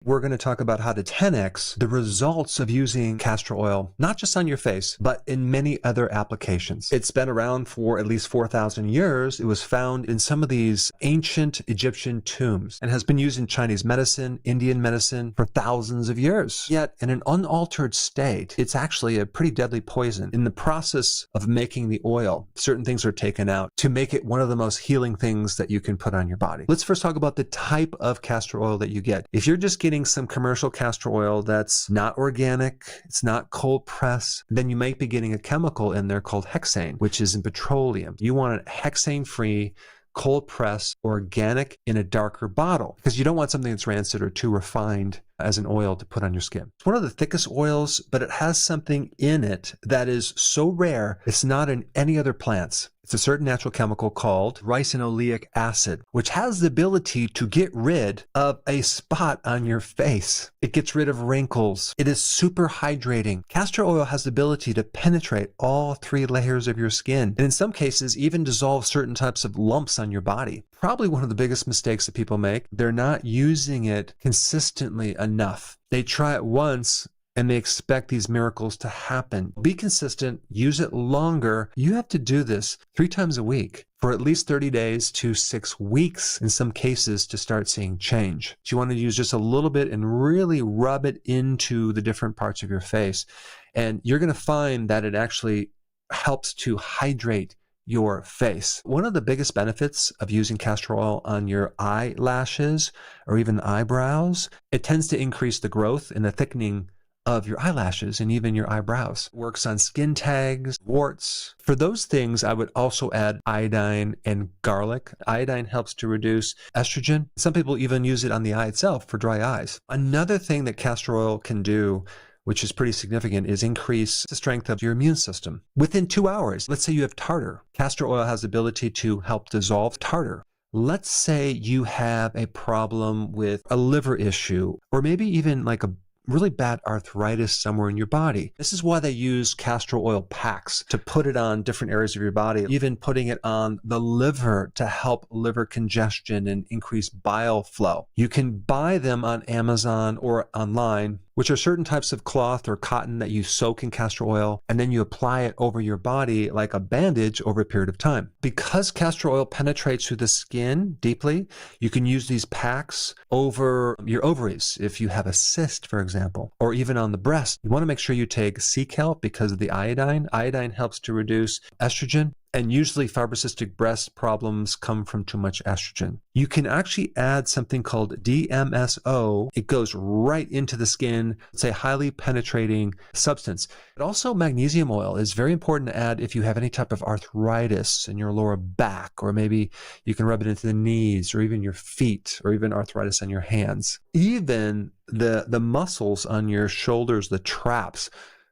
We're going to talk about how to 10x the results of using castor oil, not just on your face, but in many other applications. It's been around for at least 4,000 years. It was found in some of these ancient Egyptian tombs and has been used in Chinese medicine, Indian medicine for thousands of years. Yet in an unaltered state, it's actually a pretty deadly poison. In the process of making the oil, certain things are taken out to make it one of the most healing things that you can put on your body. Let's first talk about the type of castor oil that you get. If you're just getting some commercial castor oil that's not organic, it's not cold pressed, then you might be getting a chemical in there called hexane, which is in petroleum. You want it hexane free, cold pressed, organic in a darker bottle because you don't want something that's rancid or too refined as an oil to put on your skin. It's one of the thickest oils, but it has something in it that is so rare, it's not in any other plants. It's a certain natural chemical called ricinoleic acid, which has the ability to get rid of a spot on your face. It gets rid of wrinkles. It is super hydrating. Castor oil has the ability to penetrate all 3 layers of your skin, and in some cases, even dissolve certain types of lumps on your body. Probably one of the biggest mistakes that people make, they're not using it consistently enough. They try it once and they expect these miracles to happen. Be consistent, use it longer. You have to do this 3 times a week for at least 30 days to 6 weeks in some cases to start seeing change. So you want to use just a little bit and really rub it into the different parts of your face. And you're going to find that it actually helps to hydrate your face. One of the biggest benefits of using castor oil on your eyelashes or even eyebrows, it tends to increase the growth and the thickening of your eyelashes and even your eyebrows. Works on skin tags, warts. For those things, I would also add iodine and garlic. Iodine helps to reduce estrogen. Some people even use it on the eye itself for dry eyes. Another thing that castor oil can do, which is pretty significant, is increase the strength of your immune system. Within 2 hours, let's say you have tartar. Castor oil has the ability to help dissolve tartar. Let's say you have a problem with a liver issue, or maybe even like a really bad arthritis somewhere in your body. This is why they use castor oil packs to put it on different areas of your body, even putting it on the liver to help liver congestion and increase bile flow. You can buy them on Amazon or online, which are certain types of cloth or cotton that you soak in castor oil, and then you apply it over your body like a bandage over a period of time. Because castor oil penetrates through the skin deeply, you can use these packs over your ovaries if you have a cyst, for example, or even on the breast. You want to make sure you take sea kelp because of the iodine. Iodine helps to reduce estrogen. And usually fibrocystic breast problems come from too much estrogen. You can actually add something called DMSO. It goes right into the skin. It's a highly penetrating substance. But also magnesium oil is very important to add if you have any type of arthritis in your lower back, or maybe you can rub it into the knees or even your feet, or even arthritis on your hands. Even the muscles on your shoulders, the traps.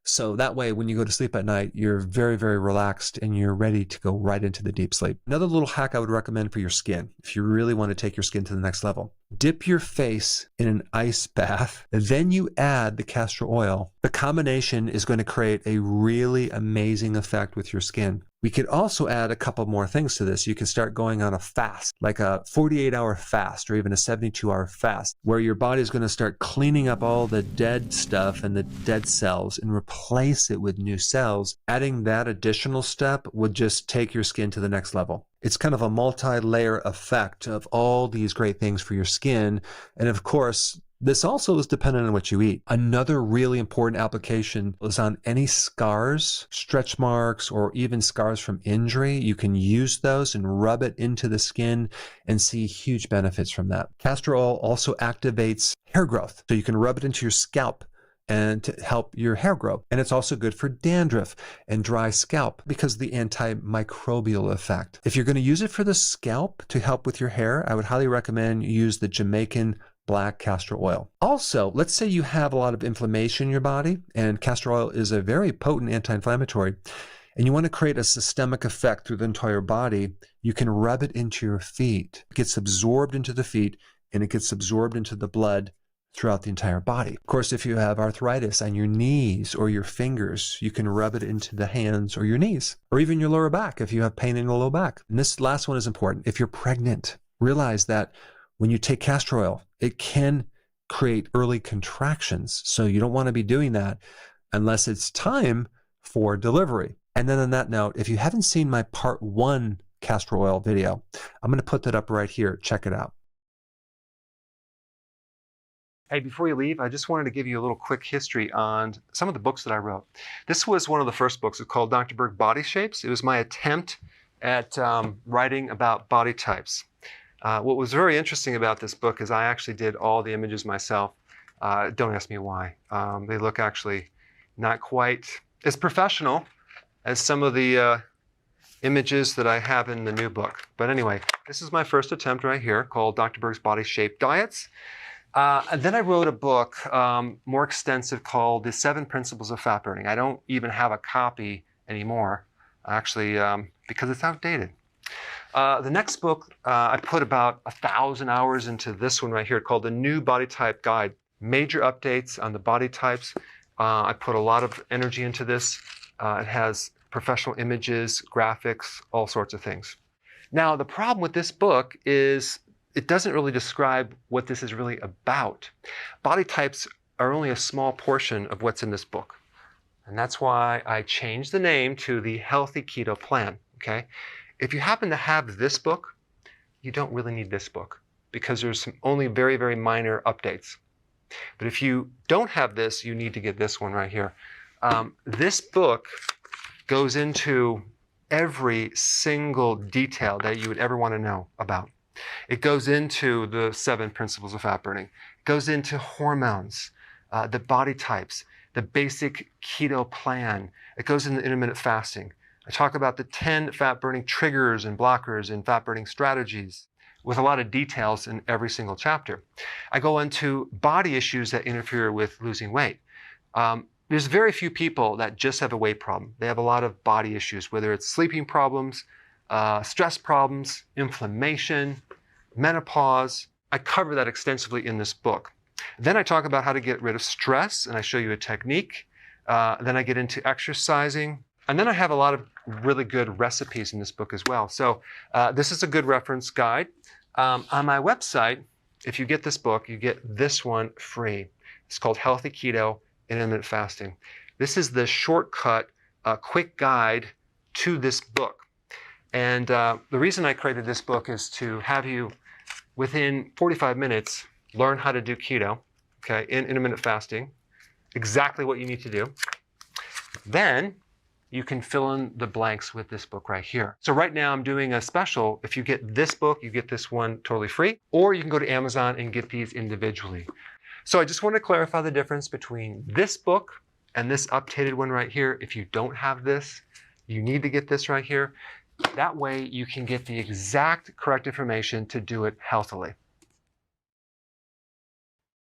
So that way, when you go to sleep at night, you're very, very relaxed and you're ready to go right into the deep sleep. Another little hack I would recommend for your skin, if you really want to take your skin to the next level, dip your face in an ice bath, then you add the castor oil. The combination is going to create a really amazing effect with your skin. We could also add a couple more things to this. You can start going on a fast, like a 48-hour fast or even a 72-hour fast, where your body is going to start cleaning up all the dead stuff and the dead cells and replace it with new cells. Adding that additional step would just take your skin to the next level. It's kind of a multi-layer effect of all these great things for your skin. And of course, this also is dependent on what you eat. Another really important application is on any scars, stretch marks, or even scars from injury. You can use those and rub it into the skin and see huge benefits from that. Castor oil also activates hair growth. So you can rub it into your scalp and to help your hair grow. And it's also good for dandruff and dry scalp because of the antimicrobial effect. If you're going to use it for the scalp to help with your hair, I would highly recommend you use the Jamaican black castor oil. Also, let's say you have a lot of inflammation in your body, and castor oil is a very potent anti-inflammatory, and you want to create a systemic effect through the entire body. You can rub it into your feet. It gets absorbed into the feet, and it gets absorbed into the blood throughout the entire body. Of course, if you have arthritis on your knees or your fingers, you can rub it into the hands or your knees, or even your lower back if you have pain in the low back. And this last one is important. If you're pregnant, realize that when you take castor oil, it can create early contractions. So you don't want to be doing that unless it's time for delivery. And then on that note, if you haven't seen my part 1 castor oil video, I'm going to put that up right here. Check it out. Hey, before you leave, I just wanted to give you a little quick history on some of the books that I wrote. This was one of the first books. It's called Dr. Berg Body Shapes. It was my attempt at writing about body types. What was very interesting about this book is I actually did all the images myself. Don't ask me why. They look actually not quite as professional as some of the images that I have in the new book. But anyway, this is my first attempt right here called Dr. Berg's Body Shape Diets. And then I wrote a book more extensive called The 7 Principles of Fat Burning. I don't even have a copy anymore, actually, because it's outdated. The next book, I put about 1,000 hours into this one right here called The New Body Type Guide. Major updates on the body types. I put a lot of energy into this. It has professional images, graphics, all sorts of things. Now, the problem with this book is it doesn't really describe what this is really about. Body types are only a small portion of what's in this book. And that's why I changed the name to the Healthy Keto Plan, okay? If you happen to have this book, you don't really need this book because there's some only very, very minor updates. But if you don't have this, you need to get this one right here. This book goes into every single detail that you would ever want to know about. It goes into the 7 principles of fat burning. It goes into hormones, the body types, the basic keto plan. It goes into intermittent fasting. I talk about the 10 fat burning triggers and blockers and fat burning strategies with a lot of details in every single chapter. I go into body issues that interfere with losing weight. There's very few people that just have a weight problem. They have a lot of body issues, whether it's sleeping problems, stress problems, inflammation, menopause. I cover that extensively in this book. Then I talk about how to get rid of stress, and I show you a technique. Then I get into exercising. And then I have a lot of really good recipes in this book as well. So this is a good reference guide. On my website, if you get this book, you get this one free. It's called Healthy Keto and Intermittent Fasting. This is the shortcut, quick guide to this book. And the reason I created this book is to have you, within 45 minutes, learn how to do keto, okay, in intermittent fasting, exactly what you need to do. Then you can fill in the blanks with this book right here. So right now I'm doing a special. If you get this book, you get this one totally free, or you can go to Amazon and get these individually. So I just want to clarify the difference between this book and this updated one right here. If you don't have this, you need to get this right here. That way you can get the exact correct information to do it healthily.